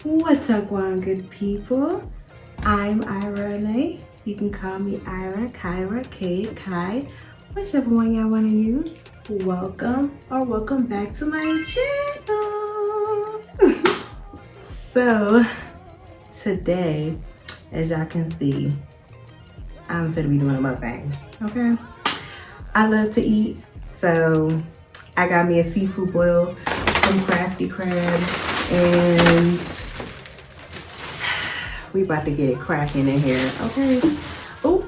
What's up, good people? I'm Ira Onae. You can call me Ira, Kyra, Kate, Kai, whichever one y'all want to use. Welcome or welcome back to my channel. So today, as y'all can see, I'm gonna be doing a mukbang. Okay, I love to eat, so I got me a seafood boil, some crafty crab, and we about to get it cracking in here. Okay. Oh,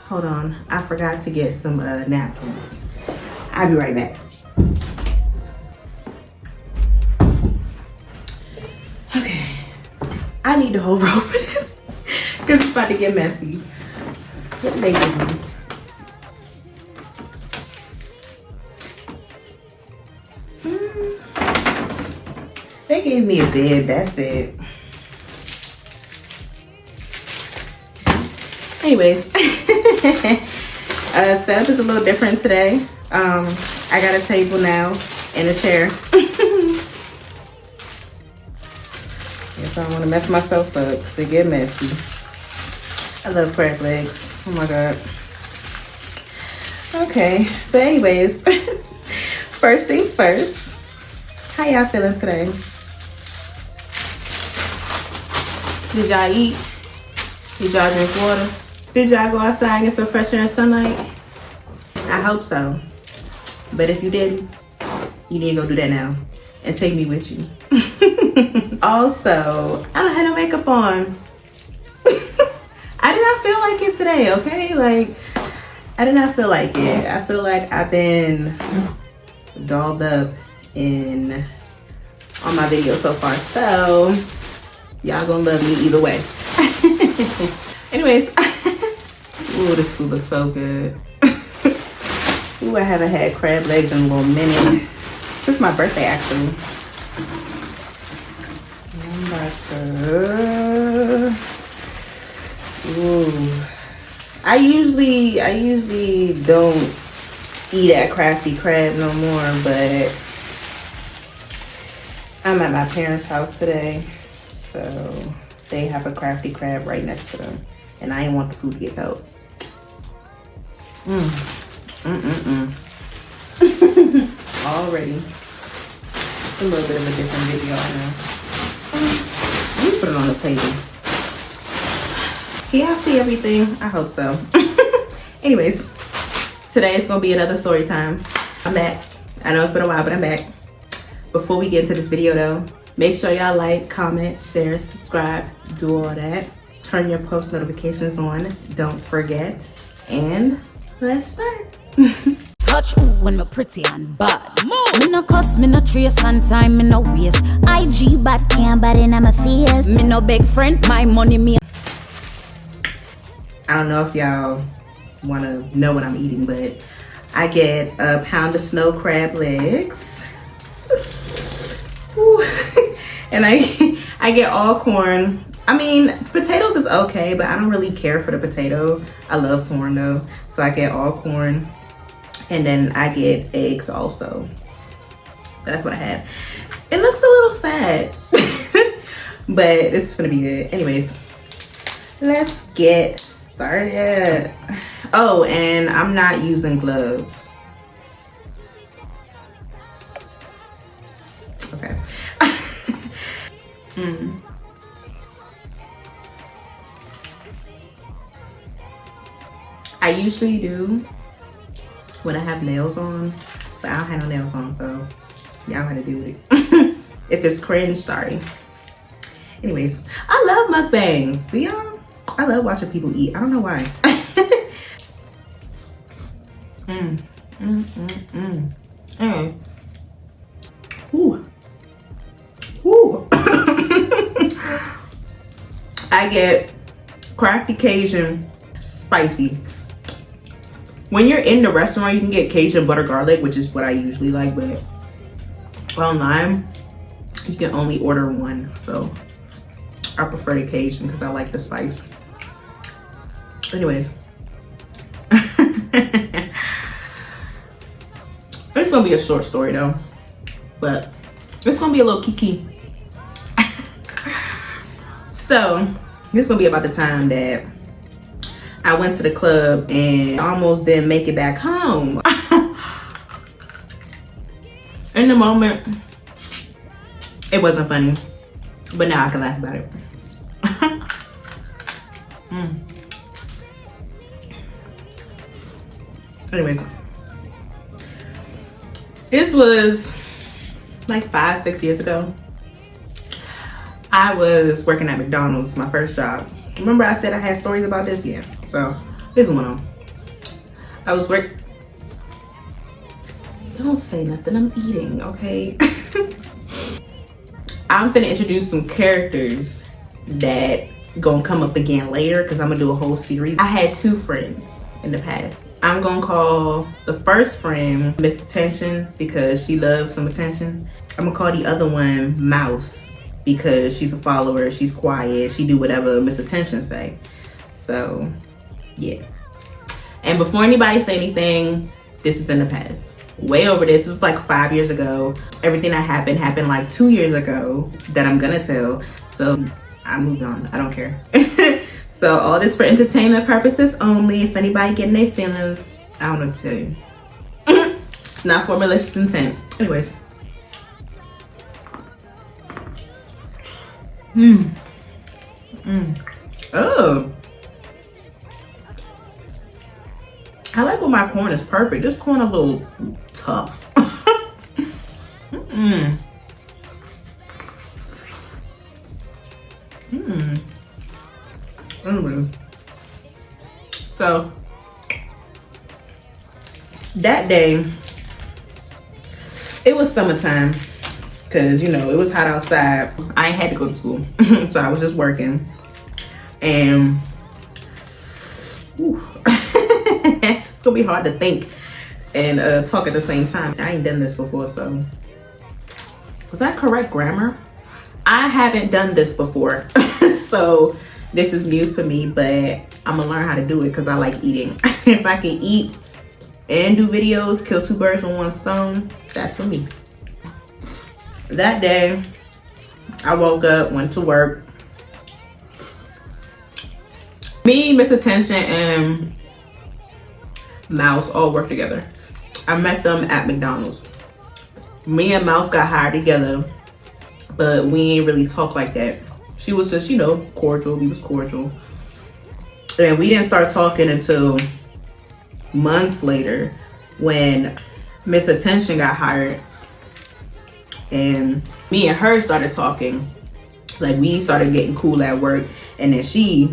hold on, I forgot to get some napkins. I'll be right back. Okay, I need the whole roll for this because it's about to get messy. What did they give me? They gave me a bib, that's it. Anyways, setup is a little different today. I got a table now and a chair. Guess I don't want to mess myself up because it get messy. I love crab legs. Oh my god. Okay, but anyways, first things first. How y'all feeling today? Did y'all eat? Did y'all drink water? Did y'all go outside and get some fresh air and sunlight? I hope so. But if you didn't, you need to go do that now and take me with you. Also, I don't have no makeup on. I did not feel like it today, okay? Like, I did not feel like it. I feel like I've been dolled up on my video so far. So, y'all gonna love me either way. Anyways, ooh, this food looks so good. Ooh, I haven't had crab legs in a little minute. It's my birthday, actually. Ooh. I usually don't eat at Crafty Crab no more, but I'm at my parents' house today, so they have a Crafty Crab right next to them, and I didn't want the food to get cold. Already. It's a little bit of a different video, I know. Let me put it on the table. Can y'all see everything? I hope so. Anyways, today is gonna be another story time. I'm back. I know it's been a while, but I'm back. Before we get into this video though, make sure y'all like, comment, share, subscribe, do all that. Turn your post notifications on, don't forget. And let's start. Touch when me pretty and bad. Me no cuss, me no trace and time, me no waste. IG bad can't bad in my face. Me no big friend, my money me. I don't know if y'all want to know what I'm eating, but I get a pound of snow crab legs. Ooh. And I get all corn. I mean, potatoes is okay, but I don't really care for the potato. I love corn though. So I get all corn. And then I get eggs also. So that's what I have. It looks a little sad, but it's gonna be good. Anyways, let's get started. Oh, and I'm not using gloves. Okay. I usually do when I have nails on, but I don't have no nails on, so y'all gotta deal with it. If it's cringe, sorry. Anyways, I love mukbangs. Do y'all? I love watching people eat. I don't know why. Ooh. Ooh. I get crafty Cajun spicy. When you're in the restaurant, you can get Cajun butter garlic, which is what I usually like, but online, you can only order one. So I prefer the Cajun because I like the spice. Anyways. It's gonna be a short story though, but it's gonna be a little kiki. So this is gonna be about the time that I went to the club and almost didn't make it back home. In the moment, it wasn't funny, but now I can laugh about it. Anyways, this was like 5-6 years ago. I was working at McDonald's, my first job. Remember I said I had stories about this? Yeah, so this is one of them. I was don't say nothing, I'm eating, okay? I'm finna introduce some characters that gonna come up again later because I'm gonna do a whole series. I had 2 friends in the past. I'm gonna call the first friend Miss Attention because she loves some attention. I'm gonna call the other one Mouse because she's a follower, she's quiet, she do whatever Miss Attention say. So yeah. And before anybody say anything, this is in the past. Way over this. It was like 5 years ago. Everything that happened like 2 years ago that I'm gonna tell. So I moved on. I don't care. So all this for entertainment purposes only. If anybody getting their feelings, I don't know what to tell you. It's not for malicious intent. Anyways. Oh. I like when my corn is perfect. This corn a little tough. Anyway. So that day, it was summertime because you know it was hot outside. I ain't had to go to school, so I was just working, and it's gonna be hard to think and talk at the same time. I ain't done this before, so was that correct grammar? I haven't done this before, so this is new for me, but I'm gonna learn how to do it because I like eating. If I can eat and do videos, kill 2 birds with 1 stone, that's for me. That day, I woke up, went to work. Me, Miss Attention, and Mouse all work together. I met them at McDonald's. Me and Mouse got hired together, but we ain't really talk like that. She was just, you know, cordial. We was cordial. And we didn't start talking until months later when Miss Attention got hired. And me and her started talking. Like, we started getting cool at work. And then she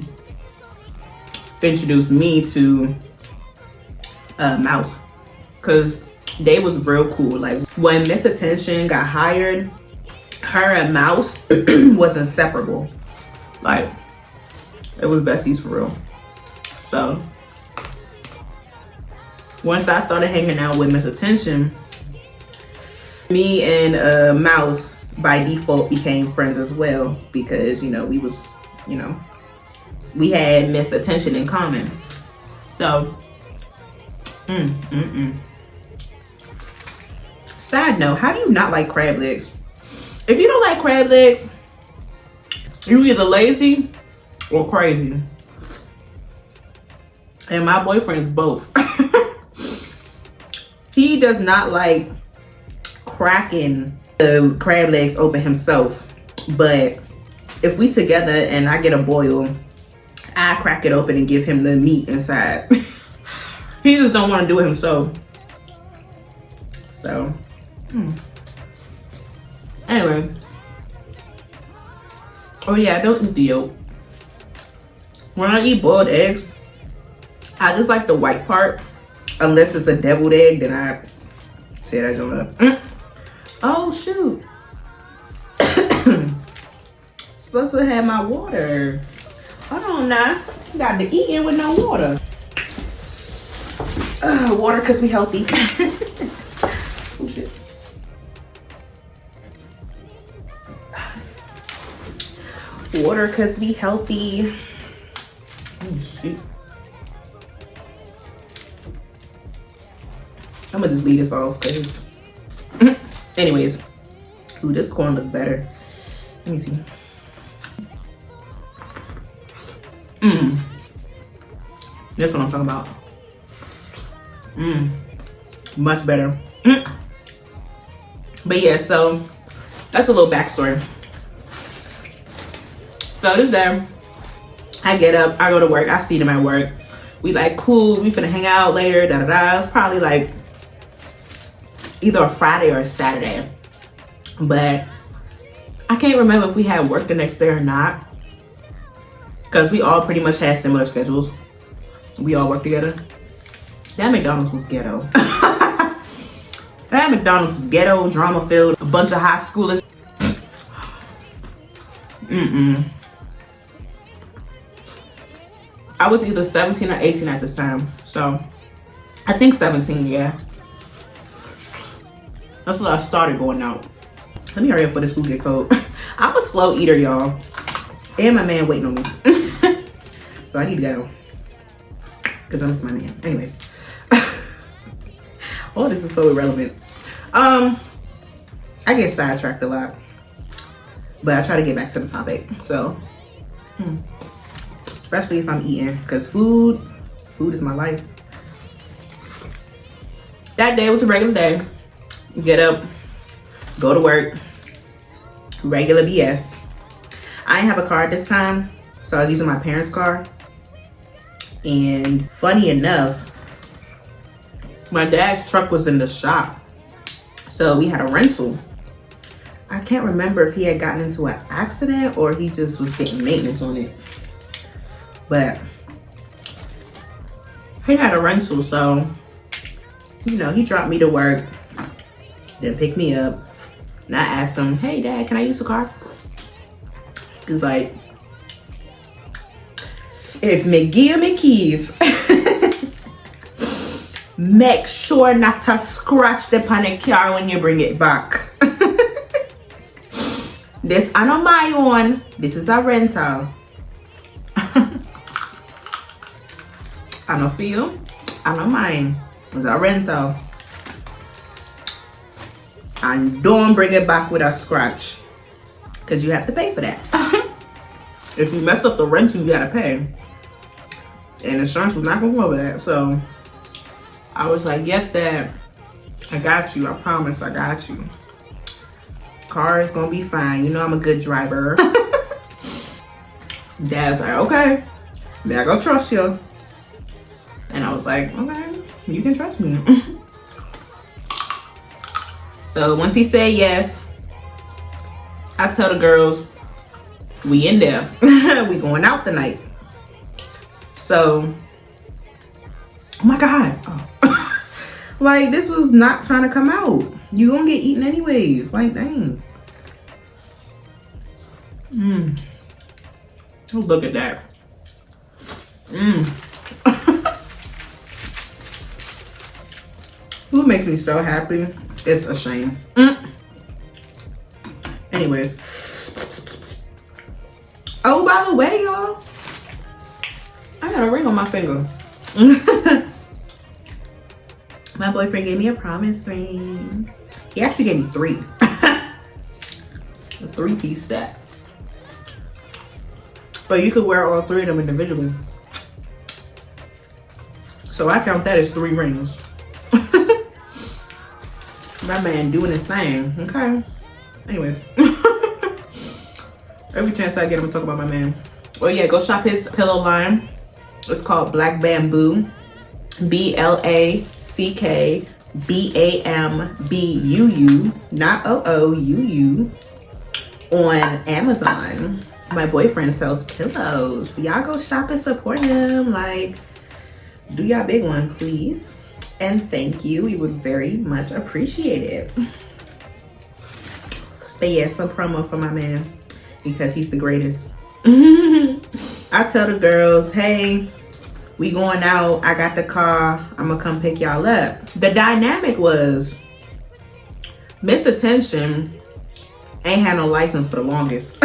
introduced me to Mouse. Because they was real cool. Like, when Miss Attention got hired, her and Mouse was inseparable. Like, it was besties for real. So once I started hanging out with Miss Attention, me and Mouse by default became friends as well because, you know, we was, you know, we had Miss Attention in common. So side note, how do you not like crab legs? If you don't like crab legs, you're either lazy or crazy. And my boyfriend is both. He does not like cracking the crab legs open himself. But if we together and I get a boil, I crack it open and give him the meat inside. He just don't want to do it himself. So, anyway. Oh yeah, I don't eat the yolk. When I eat boiled eggs, I just like the white part. Unless it's a deviled egg, then I tear that joint up. Oh shoot. Supposed to have my water. Hold on now. Got to eat in with no water. Water cause we healthy. Oh shit. Water cause we healthy. Oh shit. I'm gonna just leave this off because anyways. Ooh, this corn looks better. Let me see. That's what I'm talking about. Much better. But yeah, so that's a little backstory. So this day, I get up, I go to work, I see them at work. We like, cool, we finna hang out later, da da da. It's probably like either a Friday or a Saturday. But I can't remember if we had work the next day or not. Because we all pretty much had similar schedules. We all worked together. That McDonald's was ghetto. That McDonald's was ghetto, drama filled, a bunch of high schoolers. I was either 17 or 18 at this time. So I think 17, yeah. That's when I started going out. Let me hurry up before this food get cold. I'm a slow eater, y'all. And my man waiting on me. So I need to go. Because I miss my man. Anyways. Oh, this is so irrelevant. I get sidetracked a lot. But I try to get back to the topic. So, especially if I'm eating. Because food is my life. That day was a regular day. Get up, go to work, regular BS. I didn't have a car at this time, so I was using my parents' car. And funny enough, my dad's truck was in the shop, so we had a rental. I can't remember if he had gotten into an accident or he just was getting maintenance on it. But he had a rental, so, you know, he dropped me to work, then picked me up. And I asked him, hey Dad, can I use the car? He's like, if me give me keys, make sure not to scratch the panic car when you bring it back. This I not my own. This is a rental. I know for you. I know mine. It's a rental. And don't bring it back with a scratch. Because you have to pay for that. If you mess up the rental, you gotta pay. And insurance was not gonna cover that. So I was like, yes, Dad. I got you. I promise I got you. Car is gonna be fine. You know I'm a good driver. Dad's like, okay. Then I go trust you. And I was like, okay, you can trust me. So once he said yes, I tell the girls, we in there. We going out tonight. So, oh my God. Oh. Like, this was not trying to come out. You gonna get eaten anyways. Like, dang. Oh, look at that. Food makes me so happy. It's a shame. Anyways. Oh, by the way, y'all, I got a ring on my finger. My boyfriend gave me a promise ring. He actually gave me 3. A 3-piece set. But you could wear all 3 of them individually. So I count that as 3 rings. My man doing his thing. Okay. Anyways. Every chance I get, I'm gonna talk about my man. Well, yeah, go shop his pillow line. It's called Black Bamboo. BLACKBAMBUU, not OOUU, on Amazon. My boyfriend sells pillows. Y'all go shop and support him. Like, do y'all big one, please. And thank you. We would very much appreciate it. But yeah, some promo for my man because he's the greatest. I tell the girls, hey, we going out. I got the car. I'm gonna come pick y'all up. The dynamic was Miss Attention ain't had no license for the longest.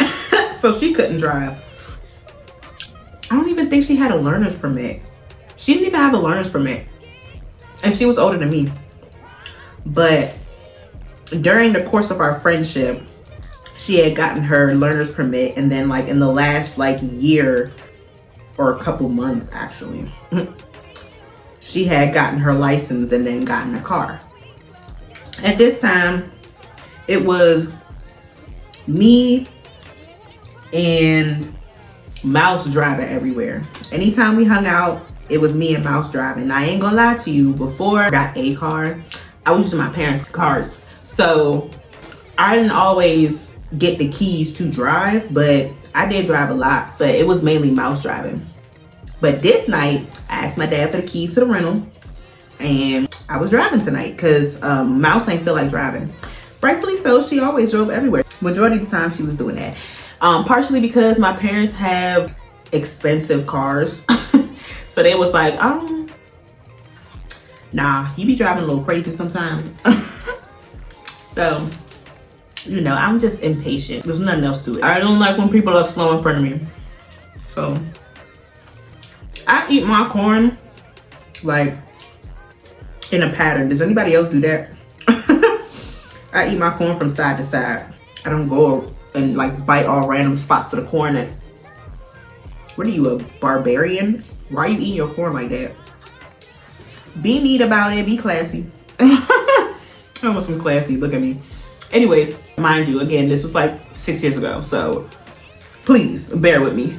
So she couldn't drive. I don't even think she had a learner's permit. She didn't even have a learner's permit. And she was older than me. But during the course of our friendship, she had gotten her learner's permit. And then like in the last like year or a couple months actually. She had gotten her license and then gotten a car. At this time, it was me and Mouse driving everywhere. Anytime we hung out, it was me and Mouse driving. I ain't gonna lie to you, before I got a car, I was using my parents' cars. So I didn't always get the keys to drive, but I did drive a lot, but it was mainly Mouse driving. But this night, I asked my dad for the keys to the rental, and I was driving tonight because Mouse ain't feel like driving. Rightfully so, she always drove everywhere. Majority of the time she was doing that. Partially because my parents have expensive cars. So they was like, nah, you be driving a little crazy sometimes. So, you know, I'm just impatient. There's nothing else to it. I don't like when people are slow in front of me. So, I eat my corn like in a pattern. Does anybody else do that? I eat my corn from side to side. I don't go and like bite all random spots of the corn. And what are you, a barbarian? Why are you eating your corn like that? Be neat about it. Be classy. I want some classy. Look at me. Anyways, mind you, again, this was like 6 years ago. So please bear with me.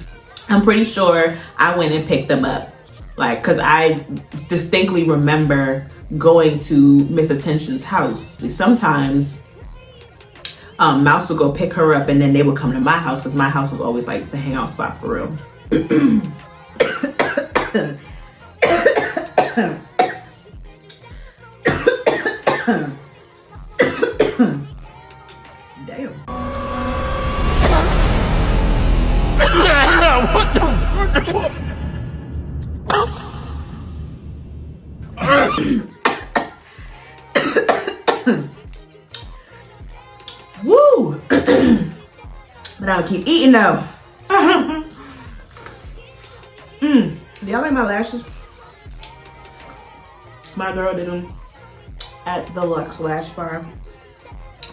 I'm pretty sure I went and picked them up. Like, cause I distinctly remember going to Miss Attention's house. Sometimes Mouse would go pick her up and then they would come to my house because my house was always like the hangout spot for real. Damn. What the Woo! But I'll keep eating though. Do y'all like my lashes? My girl did them at the Luxe Lash Bar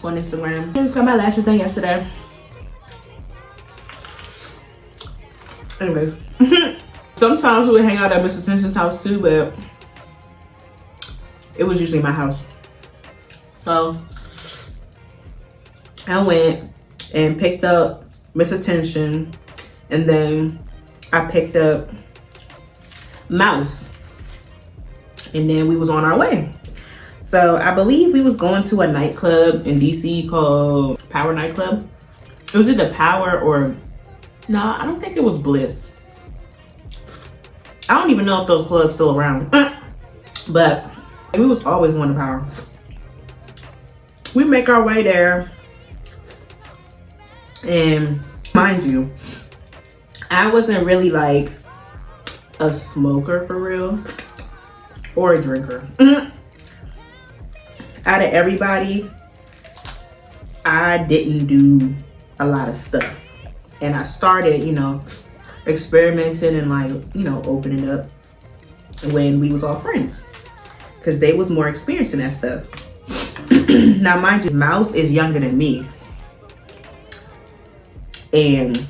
on Instagram. I just got my lashes done yesterday. Anyways, sometimes we would hang out at Miss Attention's house too, but it was usually my house. So I went and picked up Miss Attention, and then I picked up Mouse, and then we was on our way. So I believe we was going to a nightclub in DC called Power Nightclub. It was either Power or, no, I don't think it was Bliss. I don't even know if those clubs still around. But we was always going to Power. We make our way there. And mind you, I wasn't really like a smoker for real. Or a drinker. Out of everybody, I didn't do a lot of stuff. And I started, you know, experimenting and like, you know, opening up when we was all friends. Because they was more experienced in that stuff. Now mind you, Mouse is younger than me. And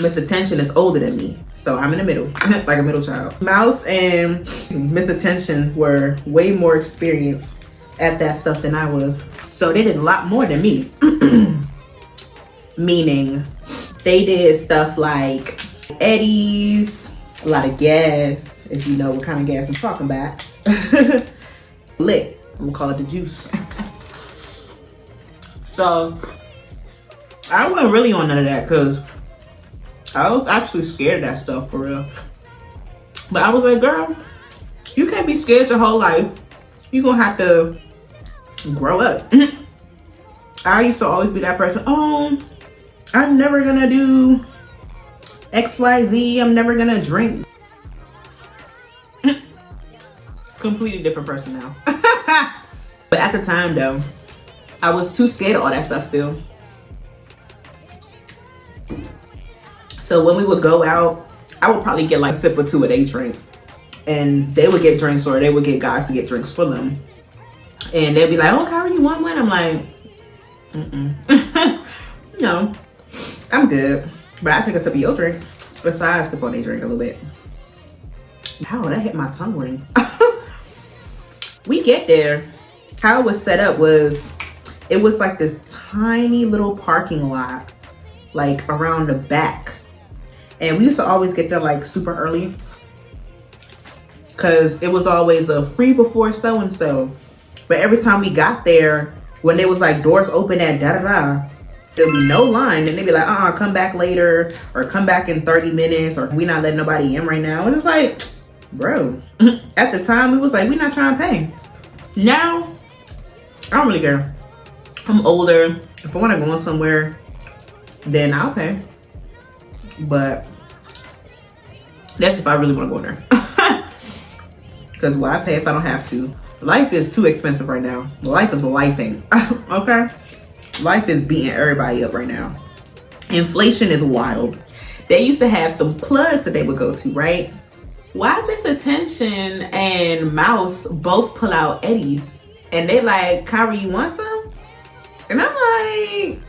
Miss Attention is older than me. So I'm in the middle, like a middle child. Mouse and Miss Attention were way more experienced at that stuff than I was. So they did a lot more than me. Meaning they did stuff like Eddie's, a lot of gas, if you know what kind of gas I'm talking about. Lit, I'm gonna call it the juice. So I wasn't really on none of that because I was actually scared of that stuff for real. But I was like, girl, you can't be scared your whole life. You're gonna have to grow up. I used to always be that person, oh, I'm never gonna do XYZ, I'm never gonna drink. Completely different person now. But at the time though, I was too scared of all that stuff still. So when we would go out, I would probably get like a sip or two of they drink. And they would get drinks or they would get guys to get drinks for them. And they'd be like, oh, Kyra, you want one? I'm like, no, I'm good. But I take a sip of your drink. Besides, sip on their drink a little bit. How that hit my tongue ring. We get there. How it was set up was, it was like this tiny little parking lot, like around the back. And we used to always get there like super early, cause it was always a free before so-and-so. But every time we got there, when there was like doors open at da-da-da, there'll be no line, and they'd be like, come back later, or come back in 30 minutes, or we not letting nobody in right now. And it's like, bro, at the time, we was like, we not trying to pay. Now, I don't really care. I'm older. If I want to go somewhere, then I'll pay. But that's if I really want to go there. Because why pay if I don't have to? Life is too expensive right now. Life is lifing. Okay? Life is beating everybody up right now. Inflation is wild. They used to have some plugs that they would go to, right? Why Miss Attention and Mouse both pull out Eddies? And they like, Kyra, you want some? And I'm like,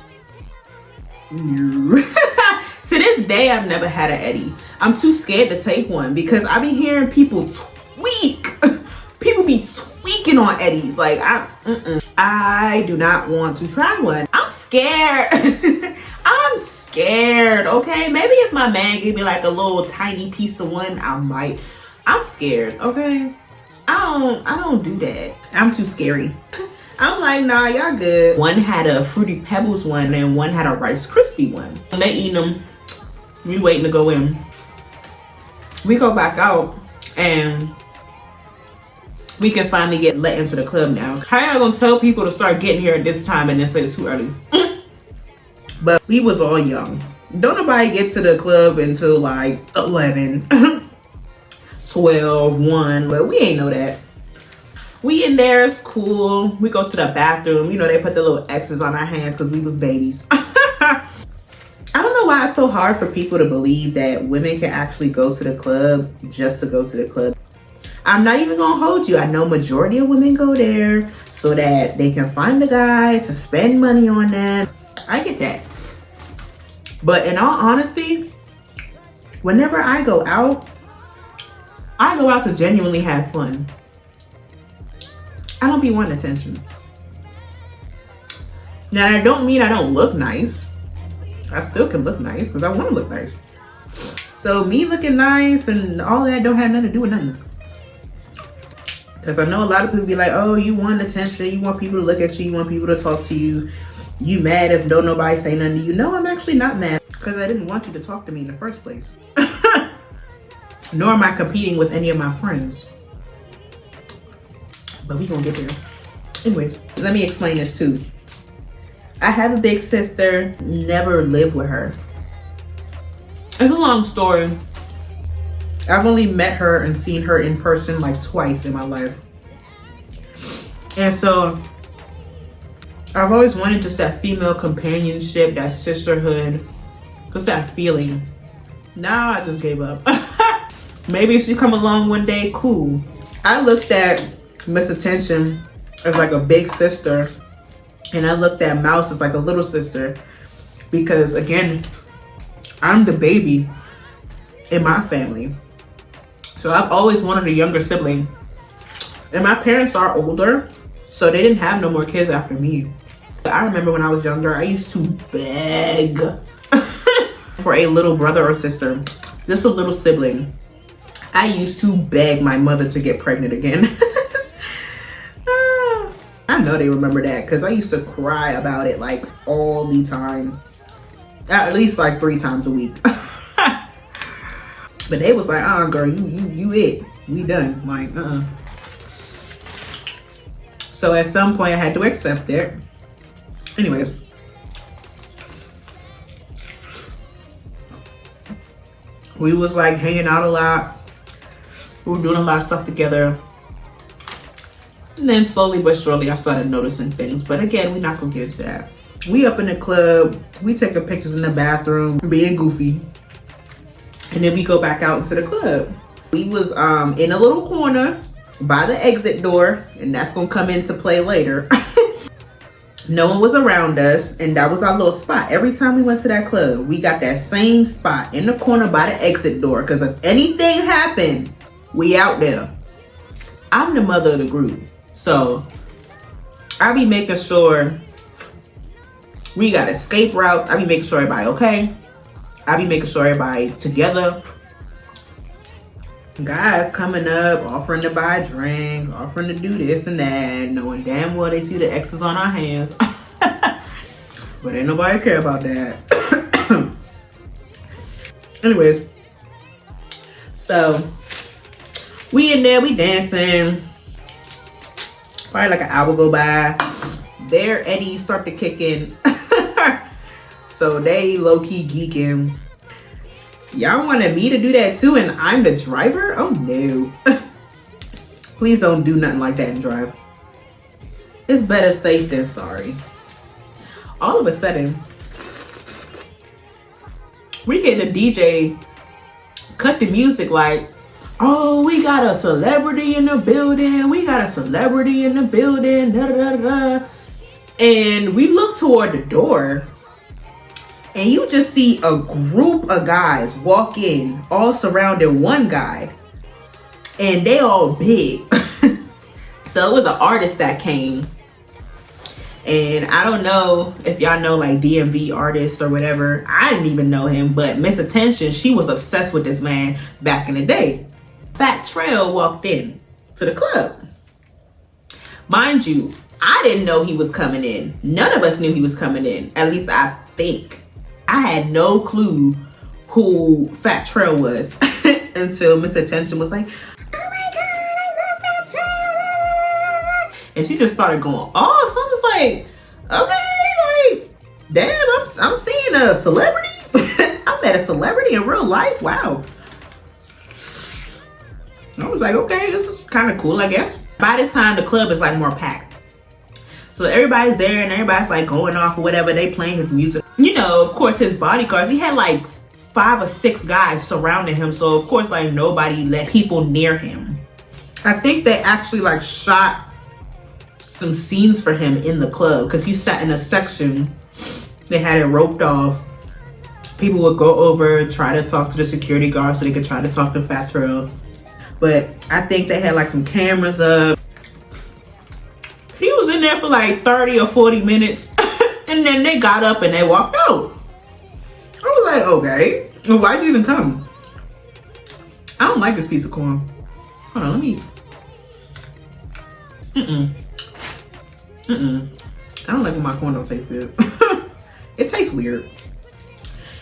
no. To this day, I've never had an Eddie. I'm too scared to take one because I be hearing people tweak. People be tweaking on Eddies. Like, I do not want to try one. I'm scared. I'm scared, okay? Maybe if my man gave me like a little tiny piece of one, I might. I'm scared, okay? I don't do that. I'm too scary. I'm like, nah, y'all good. One had a Fruity Pebbles one and one had a Rice Krispie one. When they eating them, we waiting to go in. We go back out and we can finally get let into the club now. Kyra gonna tell people to start getting here at this time and then say it's too early. But we was all young. Don't nobody get to the club until like 11, 12, 1, but we ain't know that. We in there, it's cool. We go to the bathroom. You know, they put the little X's on our hands because we was babies. I don't know why it's so hard for people to believe that women can actually go to the club just to go to the club. I'm not even gonna hold you. I know majority of women go there so that they can find a guy to spend money on them. I get that. But in all honesty, whenever I go out to genuinely have fun. I don't be wanting attention. Now, that don't mean I don't look nice. I still can look nice because I want to look nice. So me looking nice and all that don't have nothing to do with nothing. Because I know a lot of people be like, oh, you want attention, you want people to look at you, you want people to talk to you. You mad if don't nobody say nothing to you. No, I'm actually not mad because I didn't want you to talk to me in the first place. Nor am I competing with any of my friends. But we gonna get there. Anyways, let me explain this too. I have a big sister, never lived with her. It's a long story. I've only met her and seen her in person like twice in my life. And so I've always wanted just that female companionship, that sisterhood, just that feeling. Now I just gave up. Maybe if she come along one day, cool. I looked at Miss Attention as like a big sister, and I looked at Mouse as like a little sister because, again, I'm the baby in my family. So I've always wanted a younger sibling. And my parents are older, so they didn't have no more kids after me. I remember when I was younger, I used to beg for a little brother or sister, just a little sibling. I used to beg my mother to get pregnant again. I know they remember that because I used to cry about it like all the time. At least like 3 times a week. But they was like, girl, you it. We done. Like, So at some point I had to accept it. Anyways. We was like hanging out a lot. We were doing a lot of stuff together. And then slowly but surely I started noticing things. But again, we're not gonna get into that. We up in the club, we taking pictures in the bathroom, being goofy. And then we go back out into the club. We was in a little corner by the exit door, and that's gonna come into play later. No one was around us, and that was our little spot. Every time we went to that club, we got that same spot in the corner by the exit door, because if anything happened, we out there. I'm the mother of the group, so I be making sure we got escape routes. I be making sure everybody okay. I be making sure everybody together. Guys coming up, offering to buy drinks, offering to do this and that, knowing damn well they see the X's on our hands. But ain't nobody care about that. Anyways, so we in there, we dancing. Probably like an hour go by. Their Eddies start to kick in. So they low-key geeking. Y'all wanted me to do that too, and I'm the driver? Oh no. Please don't do nothing like that and drive. It's better safe than sorry. All of a sudden, we hear the DJ cut the music like, oh, we got a celebrity in the building. We got a celebrity in the building. Da, da, da, da. And we look toward the door, and you just see a group of guys walk in, all surrounding one guy. And they all big. So it was an artist that came. And I don't know if y'all know like DMV artists or whatever. I didn't even know him, but Miss Attention, she was obsessed with this man back in the day. Fat Trail walked in to the club. Mind you, I didn't know he was coming in. None of us knew he was coming in. At least I think. I had no clue who Fat Trail was until Miss Attention was like, oh my God, I love Fat Trail. And she just started going off. So I'm just like, okay, like, damn, I'm seeing a celebrity. I met a celebrity in real life. Wow. I was like, okay, this is kind of cool, I guess. By this time, the club is like more packed. So everybody's there and everybody's like going off or whatever. They playing his music. You know, of course, his bodyguards, he had like 5 or 6 guys surrounding him. So of course, like nobody let people near him. I think they actually like shot some scenes for him in the club because he sat in a section. They had it roped off. People would go over, try to talk to the security guard so they could try to talk to Fat Trail. But I think they had like some cameras up. He was in there for like 30 or 40 minutes. And then they got up and they walked out. I was like, okay, well, why'd you even come? I don't like this piece of corn. Hold on, let me. I don't like when my corn don't taste good. It tastes weird.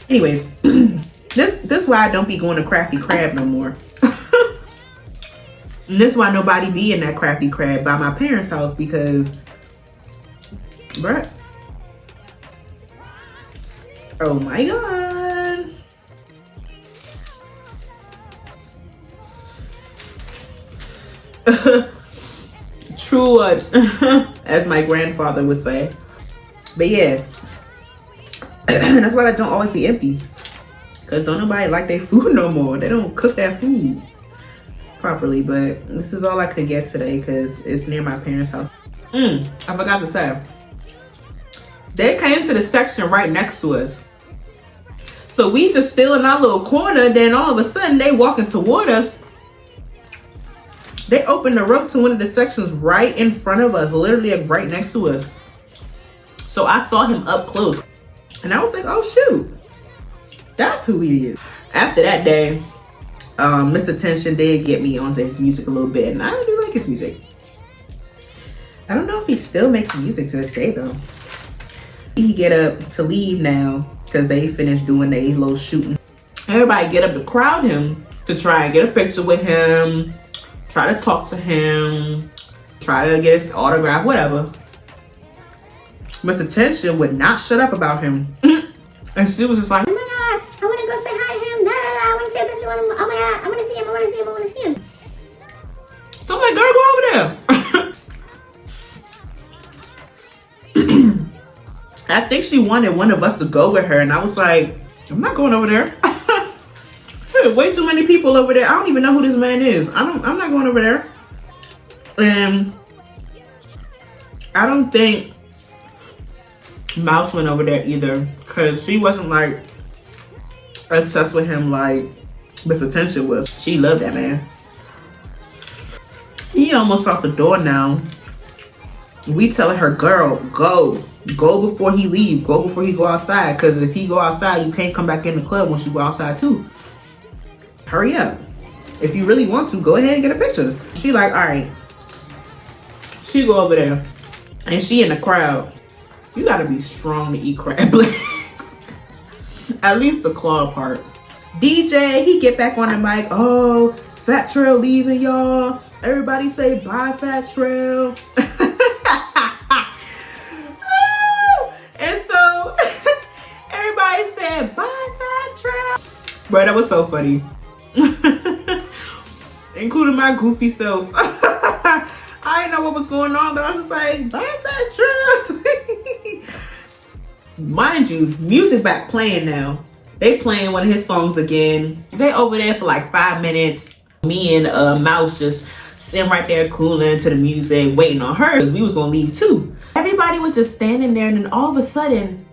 Anyways, this is why I don't be going to Crafty Crab no more. And this is why nobody be in that Crafty Crab by my parents' house because, bruh. Oh my God. True, as my grandfather would say. But yeah, that's why I don't always be empty. Because don't nobody like their food no more. They don't cook that food properly. But this is all I could get today because it's near my parents' house. I forgot to say. They came to the section right next to us. So we just still in our little corner. Then all of a sudden they walking toward us. They opened the rope to one of the sections right in front of us. Literally right next to us. So I saw him up close. And I was like, oh shoot. That's who he is. After that day, Miss Attention did get me onto his music a little bit. And I do like his music. I don't know if he still makes music to this day though. He get up to leave now because they finished doing their little shooting. Everybody get up to crowd him to try and get a picture with him, try to talk to him, try to get his autograph, whatever. Miss Attention would not shut up about him. And she was just like, oh my God, I want to go say hi to him. Da, da, da. I want to see a picture with him. Oh my God, I want to see him. I want to see him. I want to see him. So I'm like, girl, go over there. I think she wanted one of us to go with her, and I was like, I'm not going over there. There's way too many people over there. I don't even know who this man is. I'm not going over there. And I don't think Mouse went over there either, because she wasn't like obsessed with him like Miss Attention was. She loved that man. He almost out the door now. We telling her, girl, go before he leave, go before he go outside, because if he go outside, you can't come back in the club once you go outside too. Hurry up. If you really want to, go ahead and get a picture. She like, all right. She go over there and she in the crowd. You gotta be strong to eat crab legs. At least the claw part. DJ, he get back on the mic. Oh, Fat Trail leaving, y'all. Everybody say bye, Fat Trail. And so everybody said bye, Fat Trail. Bro, that was so funny. Including my goofy self. I didn't know what was going on, but I was just like, bye, Fat Trail. Mind you, music back playing now. They playing one of his songs again. They over there for like 5 minutes. Me and Mouse just sitting right there cooling to the music, waiting on her, because we was gonna leave too. Everybody was just standing there, and then all of a sudden,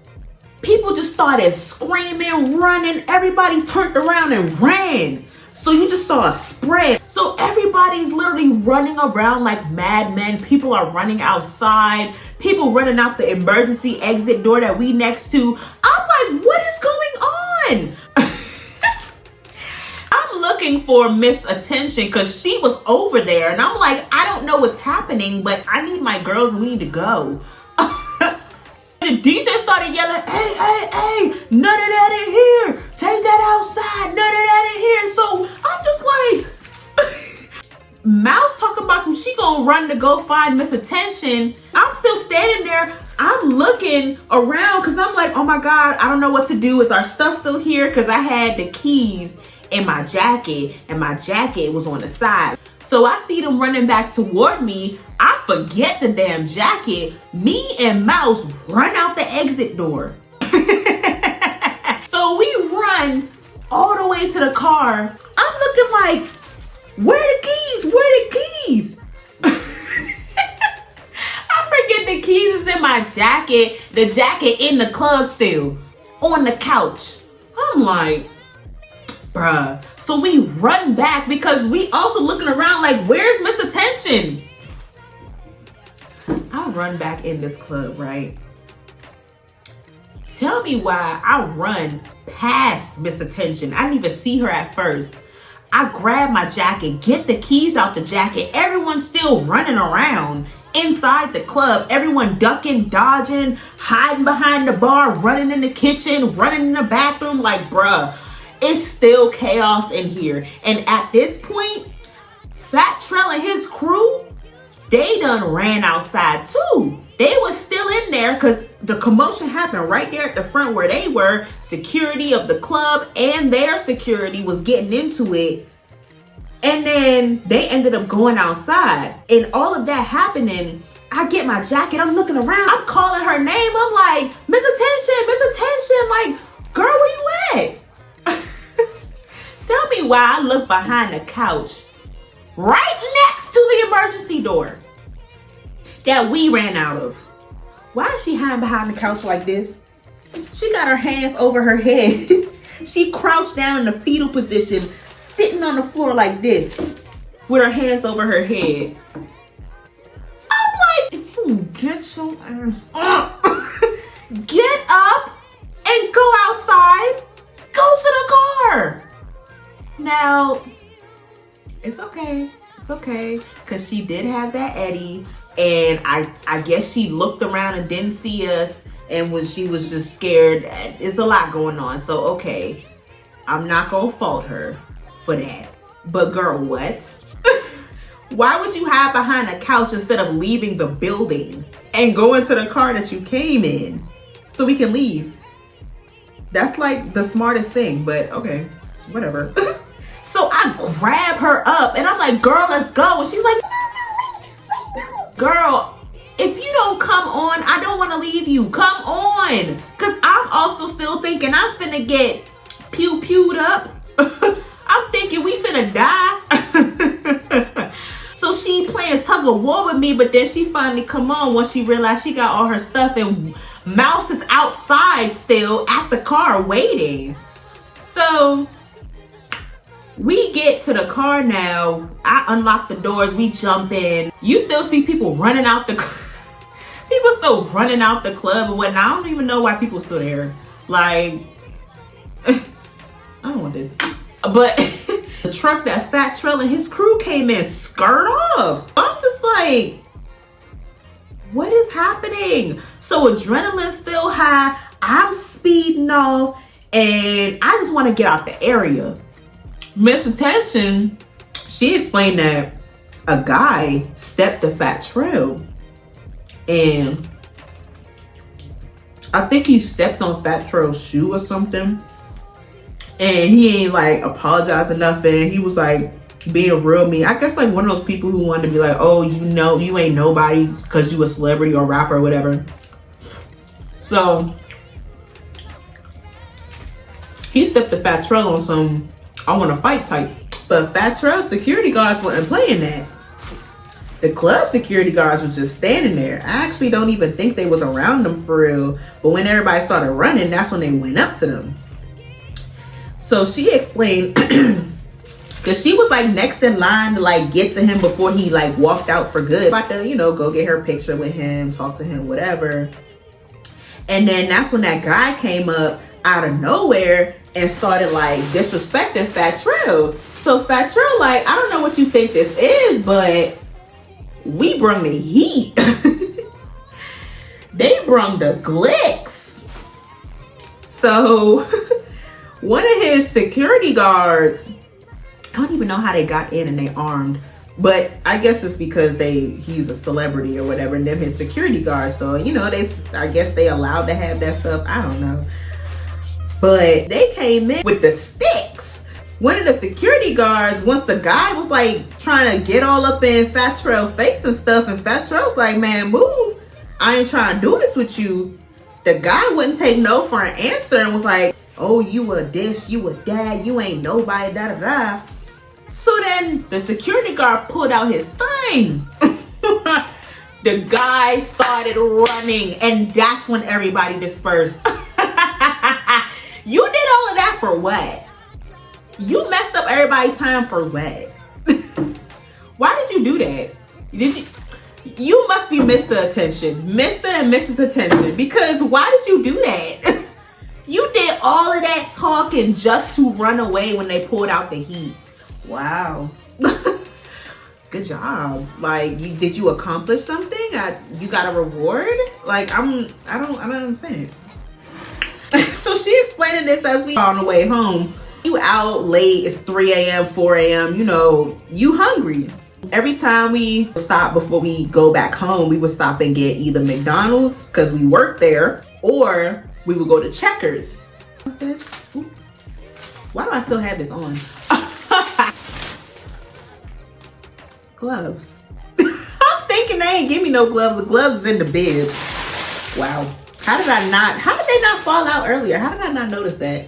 people just started screaming, running. Everybody turned around and ran. So you just saw a spread. So everybody's literally running around like madmen. People are running outside. People running out the emergency exit door that we next to. I'm like, what is going on? I'm looking for Miss Attention because she was over there. And I'm like, I don't know what's happening, but I need my girls. We need to go. The DJ started yelling, hey, hey, hey, none of that in here. Take that outside, none of that in here. So I'm just like, Mouse talking about some, she gonna run to go find Miss Attention. I'm still standing there. I'm looking around because I'm like, oh my God, I don't know what to do. Is our stuff still here? Because I had the keys in my jacket and my jacket was on the side. So I see them running back toward me. I forget the damn jacket. Me and Mouse run out the exit door. So we run all the way to the car. I'm looking like, where the keys? Where the keys? I forget the keys is in my jacket. The jacket in the club still. On the couch. I'm like, bruh. So we run back because we also looking around like, where's Miss Attention? I run back in this club, right? Tell me why I run past Miss Attention. I didn't even see her at first. I grab my jacket, get the keys out the jacket. Everyone's still running around inside the club. Everyone ducking, dodging, hiding behind the bar, running in the kitchen, running in the bathroom. Like, bruh, it's still chaos in here. And at this point, Fat Trail and his crew, they done ran outside too. They was still in there because the commotion happened right there at the front where they were. Security of the club and their security was getting into it. And then they ended up going outside. And all of that happening, I get my jacket, I'm looking around, I'm calling her name. I'm like, Miss Attention, like, girl, where you at? Tell me why I look behind the couch right next to the emergency door that we ran out of. Why is she hiding behind the couch like this? She got her hands over her head. She crouched down in the fetal position, sitting on the floor like this, with her hands over her head. I'm like, if you get your ass up, get up and go outside, go to the car. Now, it's okay. It's okay. Because she did have that Eddie. And I guess she looked around and didn't see us. And she was just scared. It's a lot going on. So, okay. I'm not going to fault her for that. But girl, what? Why would you hide behind a couch instead of leaving the building and go into the car that you came in so we can leave? That's like the smartest thing. But okay, whatever. So I grab her up and I'm like, girl, let's go. And she's like, no. Girl, if you don't come on, I don't want to leave you. Come on. Because I'm also still thinking I'm finna get pew-pewed up. I'm thinking we finna die. So she playing tug of war with me, but then she finally come on once she realized she got all her stuff and Mouse is outside still at the car waiting. So we get to the car now. I unlock the doors. We jump in. You still see people running out the people still running out the club and whatnot. I don't even know why people still there. Like, I don't want this. But the truck that Fat Trell and his crew came in skirt off. I'm just like, what is happening? So adrenaline still high. I'm speeding off and I just want to get out the area. Miss Attention, she explained that a guy stepped to Fat Trell and I think he stepped on Fat Trell's shoe or something. And he ain't like apologized or nothing. He was like being real mean. I guess like one of those people who wanted to be like, oh, you know, you ain't nobody because you a celebrity or rapper or whatever. So he stepped to Fat Trell on some I want to fight type. But Fat Trell's security guards wasn't playing that. The club security guards was just standing there. I actually don't even think they was around them for real. But when everybody started running, that's when they went up to them. So she explained, because she was like next in line to like get to him before he like walked out for good. About to, you know, go get her picture with him, talk to him, whatever. And then that's when that guy came up out of nowhere and started like disrespecting Fat Trell. So Fat Trell like, I don't know what you think this is, but we brung the heat. They brung the glicks. So one of his security guards, I don't even know how they got in and they armed, but I guess it's because he's a celebrity or whatever, and them his security guards. So, you know, I guess they allowed to have that stuff. I don't know. But they came in with the sticks. One of the security guards, once the guy was like trying to get all up in Fat Trell's face and stuff, and Fat Trell's like, man, move. I ain't trying to do this with you. The guy wouldn't take no for an answer and was like, oh, you a this, you a that, you ain't nobody, da da da. So then the security guard pulled out his thing. The guy started running, and that's when everybody dispersed. You did all of that for what? You messed up everybody's time for what? Why did you do that? You must be Mr. Attention. Mr. and Mrs. Attention. Because why did you do that? You did all of that talking just to run away when they pulled out the heat. Wow. Good job. Like, did you accomplish something? You got a reward? Like, I don't understand. So she explaining this as we on the way home. You out late, it's 3 a.m., 4 a.m., you know, you hungry. Every time we stop before we go back home, we would stop and get either McDonald's, because we worked there, or we would go to Checkers. Why do I still have this on? Gloves. I'm thinking they ain't give me no gloves. The gloves is in the bed. Wow. How did they not fall out earlier? How did I not notice that?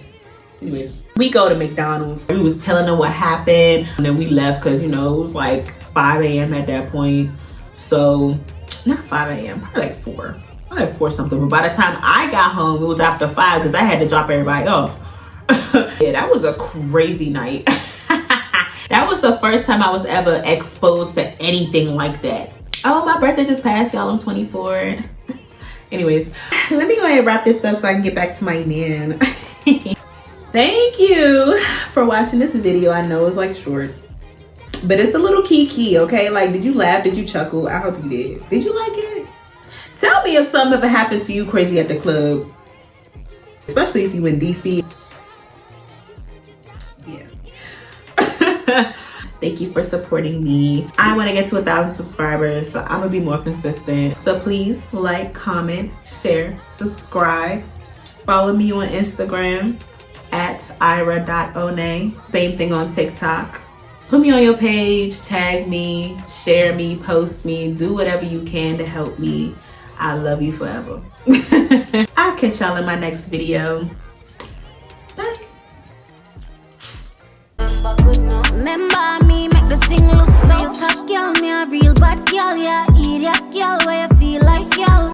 Anyways, we go to McDonald's. We was telling them what happened, and then we left because, you know, it was like 5 a.m. at that point. So, not 5 a.m., probably like 4. Probably like 4 something. But by the time I got home, it was after 5 because I had to drop everybody off. Yeah, that was a crazy night. That was the first time I was ever exposed to anything like that. Oh, my birthday just passed, y'all. I'm 24. Anyways, let me go ahead and wrap this up so I can get back to my man. Thank you for watching this video. I know it's like short, but it's a little key, okay? Like, did you laugh? Did you chuckle? I hope you did. Did you like it? Tell me if something ever happened to you crazy at the club, especially if you in DC. Yeah. Thank you for supporting me. I want to get to 1,000 subscribers, so I'm gonna be more consistent. So please like, comment, share, subscribe. Follow me on Instagram at Ira.Onae. Same thing on TikTok. Put me on your page, tag me, share me, post me, do whatever you can to help me. I love you forever. I'll catch y'all in my next video. Bye. Memba me make the thing look tough. Girl, me a real bad girl, yeah. Idiot girl, where you feel like girl.